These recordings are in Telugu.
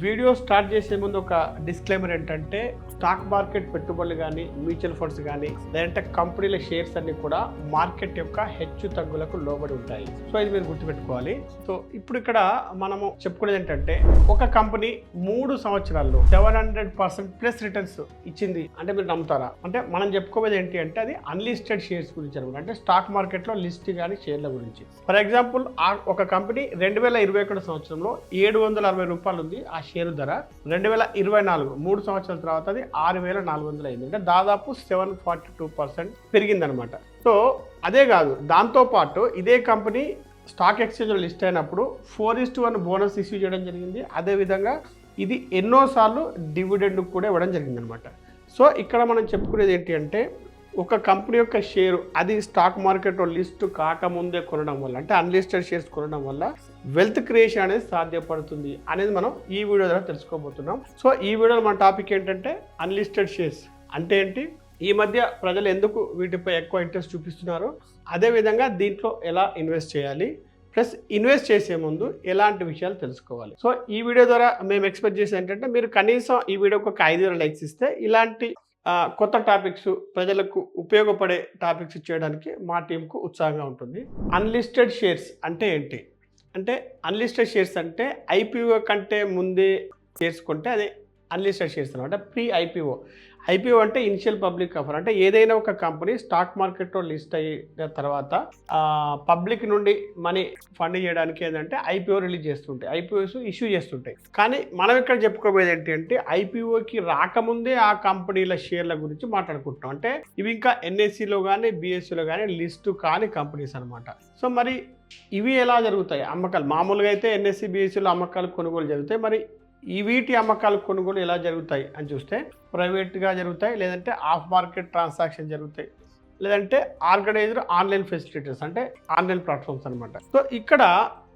వీడియో స్టార్ట్ చేసే ముందు ఒక డిస్క్లైమర్ ఏంటంటే స్టాక్ మార్కెట్ పెట్టుబడులు కానీ మ్యూచువల్ ఫండ్స్ కానీ లేదంటే కంపెనీల షేర్స్ అన్ని కూడా మార్కెట్ యొక్క హెచ్చు తగ్గులకు లోబడి ఉంటాయి. సో ఇది మీరు గుర్తుపెట్టుకోవాలి. సో ఇప్పుడు ఇక్కడ మనము చెప్పుకునేది ఏంటంటే ఒక కంపెనీ 3 సంవత్సరాల్లో 700% ప్లస్ రిటర్న్స్ ఇచ్చింది అంటే మీరు నమ్ముతారా? అంటే మనం చెప్పుకోవేది ఏంటి అంటే అది అన్లిస్టెడ్ షేర్స్ గురించి అనమాట. అంటే స్టాక్ మార్కెట్లో లిస్ట్ కానీ షేర్ల గురించి. ఫర్ ఎగ్జాంపుల్ ఒక కంపెనీ 2021 సంవత్సరంలో 760 రూపాయలు ఉంది ఆ షేరు ధర. 2024 3 సంవత్సరాల తర్వాత అది 6400 అయింది. అంటే దాదాపు 742% పెరిగిందనమాట. సో అదే కాదు, దాంతోపాటు ఇదే కంపెనీ స్టాక్ ఎక్స్చేంజ్లో లిస్ట్ అయినప్పుడు 4:1 బోనస్ ఇష్యూ చేయడం జరిగింది. అదేవిధంగా ఇది ఎన్నోసార్లు డివిడెండ్ కూడా ఇవ్వడం జరిగిందనమాట. సో ఇక్కడ మనం చెప్పుకునేది ఏంటి అంటే ఒక కంపెనీ యొక్క షేరు అది స్టాక్ మార్కెట్లో లిస్ట్ కాకముందే కొనడం వల్ల, అంటే అన్లిస్టెడ్ షేర్స్ కొనడం వల్ల వెల్త్ క్రియేషన్ అనేది సాధ్యపడుతుంది అనేది మనం ఈ వీడియో ద్వారా తెలుసుకోబోతున్నాం. సో ఈ వీడియోలో మన టాపిక్ ఏంటంటే అన్లిస్టెడ్ షేర్స్ అంటే ఏంటి, ఈ మధ్య ప్రజలు ఎందుకు వీటిపై ఎక్కువ ఇంట్రెస్ట్ చూపిస్తున్నారు, అదేవిధంగా దీంట్లో ఎలా ఇన్వెస్ట్ చేయాలి, ప్లస్ ఇన్వెస్ట్ చేసే ముందు ఎలాంటి విషయాలు తెలుసుకోవాలి. సో ఈ వీడియో ద్వారా మేము ఎక్స్పెక్ట్ చేసేది ఏంటంటే మీరు కనీసం ఈ వీడియోకి ఒక 5 లైక్స్ ఇస్తే ఇలాంటి కొత్త టాపిక్స్ ప్రజలకు ఉపయోగపడే టాపిక్స్ చేయడానికి మా టీంకు ఉత్సాహంగా ఉంటుంది. అన్లిస్టెడ్ షేర్స్ అంటే ఏంటి అంటే అన్లిస్టెడ్ షేర్స్ అంటే ఐపీఓ కంటే ముందే షేర్స్ కొంటే అదే అన్లిస్టెడ్ షేర్స్ అనమాట. Pre IPO. ఐపీఓ అంటే ఇనిషియల్ పబ్లిక్ ఆఫర్. అంటే ఏదైనా ఒక కంపెనీ స్టాక్ మార్కెట్లో లిస్ట్ అయిన తర్వాత పబ్లిక్ నుండి మనీ ఫండ్ చేయడానికి ఏంటంటే ఐపీఓ రిలీజ్ చేస్తుంటాయి, ఐపీఓస్ ఇష్యూ చేస్తుంటాయి. కానీ మనం ఇక్కడ చెప్పుకోబోయేది ఏంటి అంటే ఐపీఓకి రాకముందే ఆ కంపెనీల షేర్ల గురించి మాట్లాడుకుంటున్నాం. అంటే ఇవి ఇంకా ఎన్ఎస్సిలో కానీ బిఎస్సిలో కానీ లిస్టు కాని కంపెనీస్ అనమాట. సో మరి ఇవి ఎలా జరుగుతాయి అమ్మకాలు? మామూలుగా అయితే ఎన్ఎస్సి బిఎస్సిలో అమ్మకాలు కొనుగోలు జరుగుతాయి. మరి ఈ వీటి అమ్మకాలు కొనుగోలు ఎలా జరుగుతాయి అని చూస్తే ప్రైవేట్గా జరుగుతాయి, లేదంటే ఆఫ్ మార్కెట్ ట్రాన్సాక్షన్ జరుగుతాయి, లేదంటే ఆర్గనైజ్డ్ ఆన్లైన్ ఫెసిలిటీస్ అంటే ఆన్లైన్ ప్లాట్ఫామ్స్ అనమాట. సో ఇక్కడ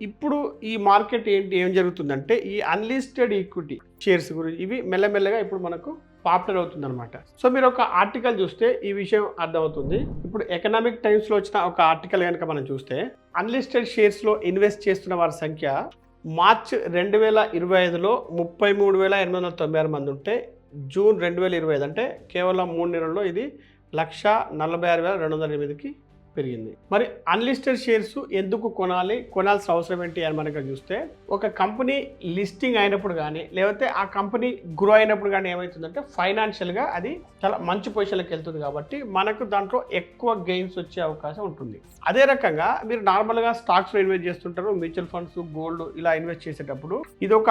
ఇప్పుడు ఈ మార్కెట్ ఏం జరుగుతుందంటే ఈ అన్లిస్టెడ్ ఈక్విటీ షేర్స్ గురించి ఇవి మెల్లమెల్లగా ఇప్పుడు మనకు పాపులర్ అవుతుంది అనమాట. సో మీరు ఒక ఆర్టికల్ చూస్తే ఈ విషయం అర్థమవుతుంది. ఇప్పుడు ఎకనామిక్ టైమ్స్లో వచ్చిన ఒక ఆర్టికల్ కనుక మనం చూస్తే అన్లిస్టెడ్ షేర్స్లో ఇన్వెస్ట్ చేస్తున్న వారి సంఖ్య మార్చ్ 2025లో 33,896 మంది ఉంటే జూన్ 2025 అంటే కేవలం 3 నెలల్లో ఇది 146,208కి పెరిగింది. మరి అన్లిస్టెడ్ షేర్స్ ఎందుకు కొనాల్సిన అవసరం ఏంటి అని మనకు చూస్తే ఒక కంపెనీ లిస్టింగ్ అయినప్పుడు కానీ లేకపోతే ఆ కంపెనీ గ్రో అయినప్పుడు కానీ ఏమవుతుందంటే ఫైనాన్షియల్గా అది చాలా మంచి పొజిషన్లోకి వెళ్తుంది కాబట్టి మనకు దాంట్లో ఎక్కువ గెయిన్స్ వచ్చే అవకాశం ఉంటుంది. అదే రకంగా మీరు నార్మల్గా స్టాక్స్లో ఇన్వెస్ట్ చేస్తుంటారు, మ్యూచువల్ ఫండ్స్, గోల్డ్ ఇలా ఇన్వెస్ట్ చేసేటప్పుడు ఇది ఒక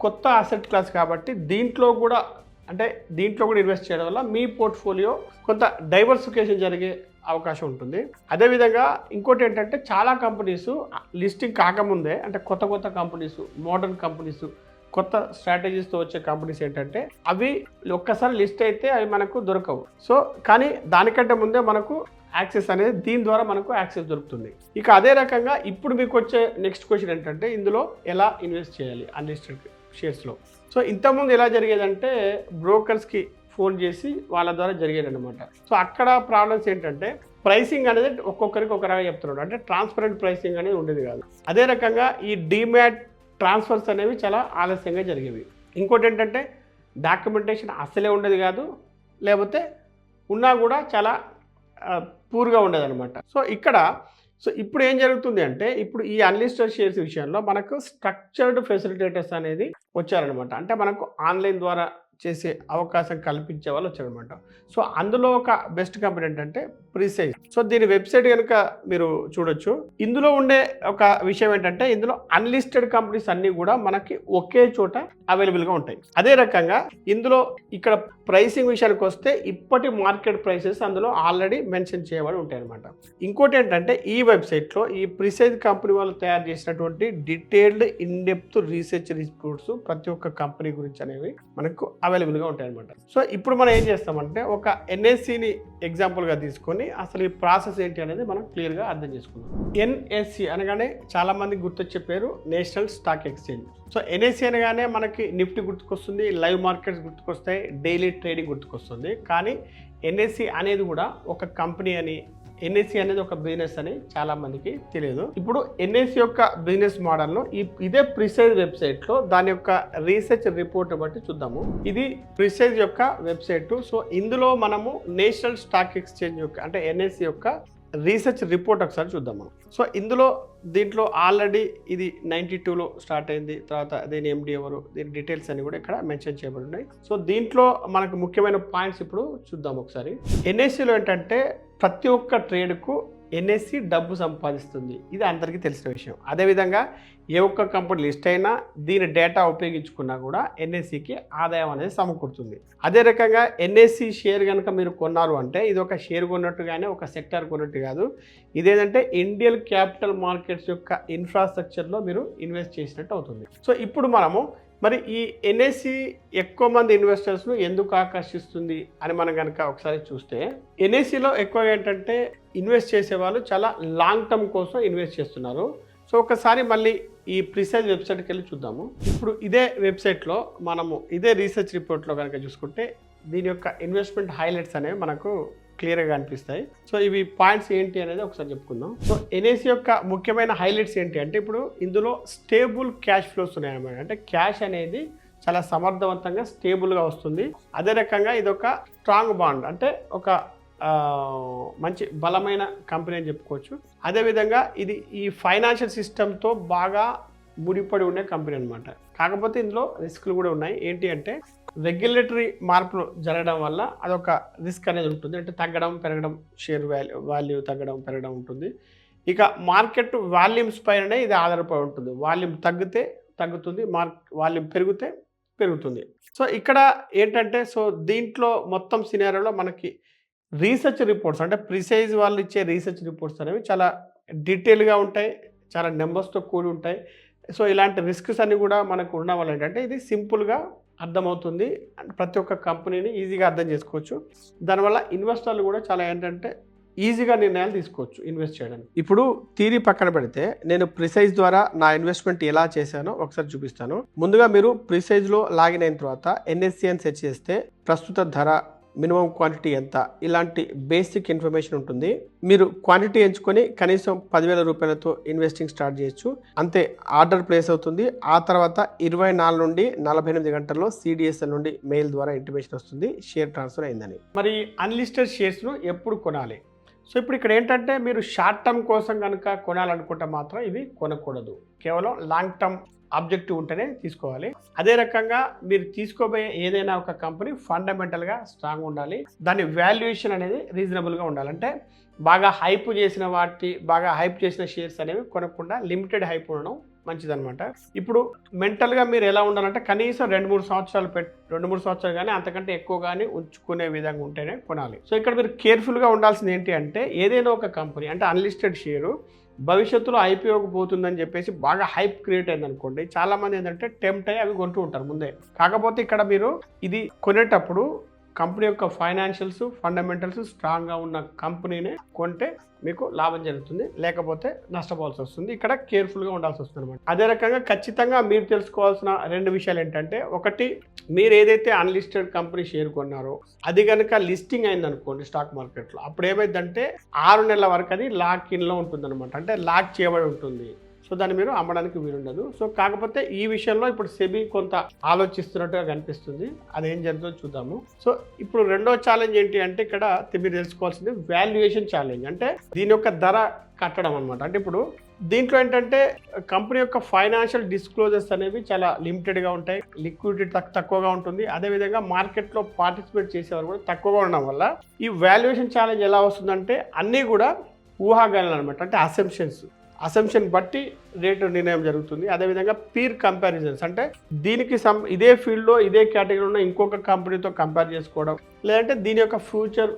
కొత్త అసెట్ క్లాస్ కాబట్టి దీంట్లో కూడా ఇన్వెస్ట్ చేయడం వల్ల మీ పోర్ట్ఫోలియో కొంత డైవర్సిఫికేషన్ జరిగే అవకాశం ఉంటుంది. అదేవిధంగా ఇంకోటి ఏంటంటే చాలా కంపెనీస్ లిస్టింగ్ కాకముందే అంటే కొత్త కంపెనీస్, మోడర్న్ కంపెనీస్, కొత్త స్ట్రాటజీస్తో వచ్చే కంపెనీస్ ఏంటంటే అవి ఒక్కసారి లిస్ట్ అయితే అవి మనకు దొరకవు. సో కానీ దానికంటే ముందే మనకు యాక్సెస్ అనేది దీని ద్వారా మనకు యాక్సెస్ దొరుకుతుంది. ఇక అదే రకంగా ఇప్పుడు మీకు వచ్చే నెక్స్ట్ క్వశ్చన్ ఏంటంటే ఇందులో ఎలా ఇన్వెస్ట్ చేయాలి అన్లిస్టెడ్ షేర్స్లో. సో ఇంతకుముందు ఎలా జరిగేదంటే బ్రోకర్స్కి ఫోన్ చేసి వాళ్ళ ద్వారా జరిగేది అనమాట. సో అక్కడ ప్రాబ్లమ్స్ ఏంటంటే ప్రైసింగ్ అనేది ఒక్కొక్కరికి ఒక రకంగా చెప్తున్నాడు, అంటే ట్రాన్స్పరెంట్ ప్రైసింగ్ అనేది ఉండేది కాదు. అదే రకంగా ఈ డీమ్యాట్ ట్రాన్స్ఫర్స్ అనేవి చాలా ఆలస్యంగా జరిగేవి. ఇంకోటి ఏంటంటే డాక్యుమెంటేషన్ అస్సలే ఉండేది కాదు, లేకపోతే ఉన్నా కూడా చాలా పూర్గా ఉండేది అనమాట. సో ఇప్పుడు ఏం జరుగుతుంది అంటే ఇప్పుడు ఈ అన్లిస్టెడ్ షేర్స్ విషయంలో మనకు స్ట్రక్చర్డ్ ఫెసిలిటేటర్స్ అనేది వచ్చారనమాట. అంటే మనకు ఆన్లైన్ ద్వారా చేసే అవకాశం కల్పించే వాళ్ళు వచ్చారనమాట. సో అందులో ఒక బెస్ట్ కంపెనీ ఏంటంటే ప్రిసైజ్. సో దీని వెబ్సైట్ కనుక మీరు చూడొచ్చు. ఇందులో ఉండే ఒక విషయం ఏంటంటే ఇందులో అన్లిస్టెడ్ కంపెనీస్ అన్నీ కూడా మనకి ఒకే చోట అవైలబుల్గా ఉంటాయి. అదే రకంగా ఇందులో ఇక్కడ ప్రైసింగ్ విషయానికి వస్తే ఇప్పటి మార్కెట్ ప్రైసెస్ అందులో ఆల్రెడీ మెన్షన్ చేయబడి ఉంటాయి అనమాట. ఇంకోటి ఏంటంటే ఈ వెబ్సైట్లో ఈ ప్రిసైజ్ కంపెనీ వాళ్ళు తయారు చేసినటువంటి డీటెయిల్డ్ ఇన్డెప్త్ రీసెర్చ్ రిపోర్ట్స్ ప్రతి ఒక్క కంపెనీ గురించి అనేవి మనకు అవైలబుల్గా ఉంటాయి అనమాట. సో ఇప్పుడు మనం ఏం చేస్తామంటే ఒక ఎన్ఎస్సిని ఎగ్జాంపుల్గా తీసుకొని అసలు ఈ ప్రాసెస్ ఏంటి అనేది మనం క్లియర్గా అర్థం చేసుకుందాం. ఎన్ఎస్సి అనగానే చాలామంది గుర్తొచ్చే పేరు national stock exchange. So NSE అనగానే మనకి నిఫ్టీ గుర్తుకొస్తుంది, లైవ్ మార్కెట్స్ గుర్తుకొస్తాయి, డైలీ ట్రేడింగ్ గుర్తుకొస్తుంది. కానీ ఎన్ఎస్సి అనేది కూడా ఒక కంపెనీ అని ఎన్ఎస్సి అనేది ఒక బిజినెస్ అని చాలా మందికి తెలియదు. ఇప్పుడు ఎన్ఎస్సి యొక్క బిజినెస్ మోడల్ను ఇదే ప్రిసైజ్ వెబ్సైట్లో దాని యొక్క రీసెర్చ్ రిపోర్ట్ బట్టి చూద్దాము. ఇది ప్రిసైజ్ యొక్క వెబ్సైట్. సో ఇందులో మనము నేషనల్ స్టాక్ ఎక్స్చేంజ్ యొక్క అంటే ఎన్ఎస్సి యొక్క రీసెర్చ్ రిపోర్ట్ ఒకసారి చూద్దాం మనం. సో దీంట్లో ఆల్రెడీ ఇది 92లో స్టార్ట్ అయింది. తర్వాత దీని ఎండి ఎవరు, దీని డీటెయిల్స్ అన్ని కూడా ఇక్కడ మెన్షన్ చేయబడి ఉన్నాయి. సో దీంట్లో మనకు ముఖ్యమైన పాయింట్స్ ఇప్పుడు చూద్దాం ఒకసారి. ఎన్ఎస్సిలో ఏంటంటే ప్రతి ఒక్క ట్రేడ్కు ఎన్ఎస్సి డబ్బు సంపాదిస్తుంది. ఇది అందరికీ తెలిసిన విషయం. అదేవిధంగా ఏ ఒక్క కంపెనీ లిస్ట్ అయినా దీని డేటా ఉపయోగించుకున్నా కూడా ఎన్ఎస్సికి ఆదాయం అనేది సమకూరుతుంది. అదే రకంగా ఎన్ఎస్సి షేర్ కనుక మీరు కొన్నారు అంటే ఇది ఒక షేర్ కొన్నట్టుగానే ఒక సెక్టర్ కొన్నట్టు కాదు. ఇదేంటంటే ఇండియన్ క్యాపిటల్ మార్కెట్స్ యొక్క ఇన్ఫ్రాస్ట్రక్చర్లో మీరు ఇన్వెస్ట్ చేసినట్టు అవుతుంది. సో ఇప్పుడు మనము మరి ఈ ఎన్ఎస్సి ఎక్కువ మంది ఇన్వెస్టర్స్ను ఎందుకు ఆకర్షిస్తుంది అని మనం కనుక ఒకసారి చూస్తే, ఎన్ఎస్సిలో ఎక్కువగా ఏంటంటే ఇన్వెస్ట్ చేసే వాళ్ళు చాలా లాంగ్ టర్మ్ కోసం ఇన్వెస్ట్ చేస్తున్నారు. సో ఒకసారి మళ్ళీ ఈ ప్రిసైజ్ వెబ్సైట్కి వెళ్ళి చూద్దాము. ఇప్పుడు ఇదే వెబ్సైట్లో మనము ఇదే రీసెర్చ్ రిపోర్ట్లో కనుక చూసుకుంటే దీని యొక్క ఇన్వెస్ట్మెంట్ హైలైట్స్ అనేవి మనకు క్లియర్గా కనిపిస్తాయి. సో ఇవి పాయింట్స్ ఏంటి అనేది ఒకసారి చెప్పుకుందాం. సో ఎన్ఎస్సి యొక్క ముఖ్యమైన హైలైట్స్ ఏంటి అంటే ఇప్పుడు ఇందులో స్టేబుల్ క్యాష్ ఫ్లోస్ ఉన్నాయన్నమాట. అంటే క్యాష్ అనేది చాలా సమర్థవంతంగా స్టేబుల్గా వస్తుంది. అదే రకంగా ఇది ఒక స్ట్రాంగ్ బాండ్ అంటే ఒక మంచి బలమైన కంపెనీ అని చెప్పుకోవచ్చు. అదేవిధంగా ఇది ఈ ఫైనాన్షియల్ సిస్టమ్తో బాగా ముడిపడి ఉండే కంపెనీ అనమాట. కాకపోతే ఇందులో రిస్క్లు కూడా ఉన్నాయి. ఏంటి అంటే రెగ్యులేటరీ మార్పులు జరగడం వల్ల అదొక రిస్క్ అనేది ఉంటుంది. అంటే తగ్గడం పెరగడం, షేర్ వాల్యూ తగ్గడం పెరగడం ఉంటుంది. ఇక మార్కెట్ వాల్యూమ్స్ పైననే ఇది ఆధారపడి ఉంటుంది. వాల్యూమ్ తగ్గితే తగ్గుతుంది, వాల్యూమ్ పెరిగితే పెరుగుతుంది. సో ఇక్కడ ఏంటంటే సో దీంట్లో మొత్తం సినారియోలో మనకి రీసెర్చ్ రిపోర్ట్స్ అంటే ప్రిసైజ్ వాళ్ళు ఇచ్చే రీసెర్చ్ రిపోర్ట్స్ అనేవి చాలా డీటెయిల్గా ఉంటాయి, చాలా నెంబర్స్తో కూడి ఉంటాయి. సో ఇలాంటి రిస్క్స్ అన్ని కూడా మనకు ఉండడం వల్ల ఏంటంటే ఇది సింపుల్గా అర్థమవుతుంది. ప్రతి ఒక్క కంపెనీని ఈజీగా అర్థం చేసుకోవచ్చు. దానివల్ల ఇన్వెస్టర్లు కూడా చాలా ఏంటంటే ఈజీగా నిర్ణయాలు తీసుకోవచ్చు ఇన్వెస్ట్ చేయడానికి. ఇప్పుడు థియరీ పక్కన పెడితే నేను ప్రిసైజ్ ద్వారా నా ఇన్వెస్ట్మెంట్ ఎలా చేశానో ఒకసారి చూపిస్తాను. ముందుగా మీరు ప్రిసైజ్లో లాగిన్ అయిన తర్వాత ఎన్ఎస్సి అని సెర్చ్ చేస్తే ప్రస్తుత ధర, మినిమం క్వాంటిటీ ఎంత, ఇలాంటి బేసిక్ ఇన్ఫర్మేషన్ ఉంటుంది. మీరు క్వాంటిటీ ఎంచుకొని కనీసం 10,000 రూపాయలతో ఇన్వెస్టింగ్ స్టార్ట్ చేయొచ్చు. అంతే, ఆర్డర్ ప్లేస్ అవుతుంది. ఆ తర్వాత 24 నుండి 48 గంటల్లో సిడిఎస్ఎల్ నుండి మెయిల్ ద్వారా ఇంటిమేషన్ వస్తుంది షేర్ ట్రాన్స్ఫర్ అయిందని. మరి అన్లిస్టెడ్ షేర్స్ను ఎప్పుడు కొనాలి? సో ఇప్పుడు ఇక్కడ ఏంటంటే మీరు షార్ట్ టర్మ్ కోసం కనుక కొనాలనుకుంటే మాత్రం ఇవి కొనకూడదు. కేవలం లాంగ్ టర్మ్ ఆబ్జెక్టివ్ ఉంటేనే తీసుకోవాలి. అదే రకంగా మీరు తీసుకోబోయే ఏదైనా ఒక కంపెనీ ఫండమెంటల్గా స్ట్రాంగ్ ఉండాలి. దాని వాల్యుయేషన్ అనేది రీజనబుల్గా ఉండాలి. అంటే బాగా హైప్ చేసిన షేర్స్ అనేవి కొనకుండా లిమిటెడ్ హైప్ ఉండడం మంచిదన్నమాట. ఇప్పుడు మెంటల్గా మీరు ఎలా ఉండాలంటే కనీసం 2-3 సంవత్సరాలు కానీ అంతకంటే ఎక్కువ కానీ ఉంచుకునే విధంగా ఉంటేనే కొనాలి. సో ఇక్కడ మీరు కేర్ఫుల్గా ఉండాల్సింది ఏంటి అంటే ఏదైనా ఒక కంపెనీ అంటే అన్లిస్టెడ్ షేరు భవిష్యత్తులో ఐపీఓకి పోతుందని చెప్పేసి బాగా హైప్ క్రియేట్ అయింది అనుకోండి, చాలామంది ఏంటంటే టెంప్ట్ అయ్యి అవి కొంటూ ఉంటారు ముందే. కాకపోతే ఇక్కడ మీరు ఇది కొనేటప్పుడు కంపెనీ యొక్క ఫైనాన్షియల్స్ ఫండమెంటల్స్ స్ట్రాంగ్గా ఉన్న కంపెనీనే కొంటే మీకు లాభం జరుగుతుంది, లేకపోతే నష్టపోవాల్సి వస్తుంది. ఇక్కడ కేర్ఫుల్గా ఉండాల్సి వస్తుంది అనమాట. అదే రకంగా ఖచ్చితంగా మీరు తెలుసుకోవాల్సిన 2 విషయాలు ఏంటంటే, ఒకటి మీరు ఏదైతే అన్లిస్టెడ్ కంపెనీ షేర్ కొన్నారో అది కనుక లిస్టింగ్ అయింది అనుకోండి స్టాక్ మార్కెట్లో, అప్పుడు ఏమైందంటే 6 నెలల వరకు అది లాక్ ఇన్లో ఉంటుంది అనమాట. అంటే లాక్ చేయబడి ఉంటుంది. సో దాన్ని మీరు అమ్మడానికి వీలుండదు. సో కాకపోతే ఈ విషయంలో ఇప్పుడు సెబీ కొంత ఆలోచిస్తున్నట్టుగా కనిపిస్తుంది. అదేం జరుగుతుందో చూద్దాము. సో ఇప్పుడు రెండో ఛాలెంజ్ ఏంటి అంటే ఇక్కడ మీరు తెలుసుకోవాల్సింది వాల్యుయేషన్ ఛాలెంజ్. అంటే దీని యొక్క ధర కట్టడం అనమాట. అంటే ఇప్పుడు దీంట్లో ఏంటంటే కంపెనీ యొక్క ఫైనాన్షియల్ డిస్క్లోజర్స్ అనేవి చాలా లిమిటెడ్గా ఉంటాయి, లిక్విడిటీ తక్కువగా ఉంటుంది. అదేవిధంగా మార్కెట్లో పార్టిసిపేట్ చేసేవారు కూడా తక్కువగా ఉండడం వల్ల ఈ వాల్యుయేషన్ ఛాలెంజ్ ఎలా వస్తుందంటే అన్నీ కూడా ఊహాగానాలు అనమాట. అంటే అసంప్షన్ బట్టి రేటు నిర్ణయం జరుగుతుంది. అదేవిధంగా పీర్ కంపారిజన్స్ అంటే దీనికి ఇదే ఫీల్డ్లో ఇదే కేటగిరీలో ఉన్న ఇంకొక కంపెనీతో కంపేర్ చేసుకోవడం, లేదంటే దీని యొక్క ఫ్యూచర్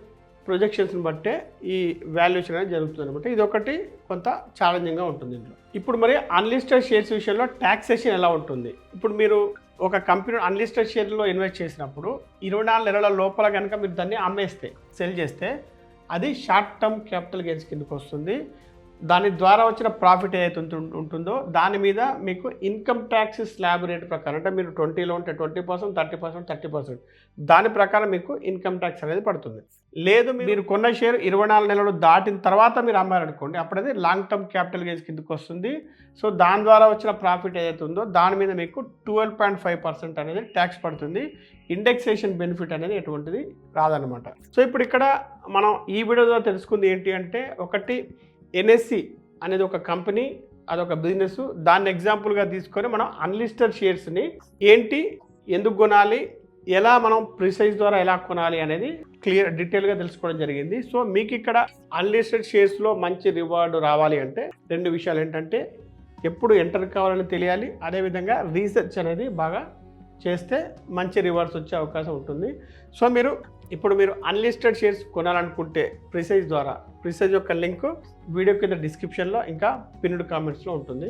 ప్రొజెక్షన్స్ని బట్టే ఈ వాల్యుయేషన్ అనేది జరుగుతుంది అనమాట. ఇది ఒకటి కొంత ఛాలెంజింగ్గా ఉంటుంది ఇంట్లో. ఇప్పుడు మరి అన్లిస్టెడ్ షేర్స్ విషయంలో ట్యాక్సేషన్ ఎలా ఉంటుంది? ఇప్పుడు మీరు ఒక కంపెనీ అన్లిస్టెడ్ షేర్లో ఇన్వెస్ట్ చేసినప్పుడు 24 నెలల లోపల కనుక మీరు దాన్ని అమ్మేస్తే సెల్ చేస్తే అది షార్ట్ టర్మ్ క్యాపిటల్ గెయిన్స్ కిందకు వస్తుంది. దాని ద్వారా వచ్చిన ప్రాఫిట్ ఏదైతే ఉంటుందో దాని మీద మీకు ఇన్కమ్ ట్యాక్స్ స్లాబ్ రేట్ ప్రకారం, అంటే మీరు 20లో ఉంటే 20%, 30%, 30%, దాని ప్రకారం మీకు ఇన్కమ్ ట్యాక్స్ అనేది పడుతుంది. లేదు మీరు కొన్న షేర్ 24 నెలలు దాటిన తర్వాత మీరు అమ్మారనుకోండి, అప్పుడు అది లాంగ్ టర్మ్ క్యాపిటల్ గెయిన్స్ కిందకి వస్తుంది. సో దాని ద్వారా వచ్చిన ప్రాఫిట్ ఏదైతే ఉందో దాని మీద మీకు 12.5% అనేది ట్యాక్స్ పడుతుంది. ఇండెక్సేషన్ బెనిఫిట్ అనేది ఎటువంటిది రాదనమాట. సో ఇప్పుడు ఇక్కడ మనం ఈ వీడియోలో తెలుసుకుంది ఏంటి అంటే, ఒకటి ఎన్ఎస్సి అనేది ఒక కంపెనీ, అదొక బిజినెస్. దాన్ని ఎగ్జాంపుల్గా తీసుకొని మనం అన్లిస్టెడ్ షేర్స్ని ఏంటి, ఎందుకు కొనాలి, ఎలా మనం ప్రిసైజ్ ద్వారా ఎలా కొనాలి అనేది డీటెయిల్గా తెలుసుకోవడం జరిగింది. సో మీకు ఇక్కడ అన్లిస్టెడ్ షేర్స్లో మంచి రివార్డ్ రావాలి అంటే 2 విషయాలు ఏంటంటే, ఎప్పుడు ఎంటర్ కావాలని తెలియాలి, అదేవిధంగా రీసెర్చ్ అనేది బాగా చేస్తే మంచి రివార్డ్స్ వచ్చే అవకాశం ఉంటుంది. సో ఇప్పుడు మీరు అన్లిస్టెడ్ షేర్స్ కొనాలనుకుంటే ప్రిసైజ్ ద్వారా, ప్రిసైజ్ యొక్క లింక్ వీడియో కింద డిస్క్రిప్షన్లో ఇంకా పిన్డ్ కామెంట్స్లో ఉంటుంది.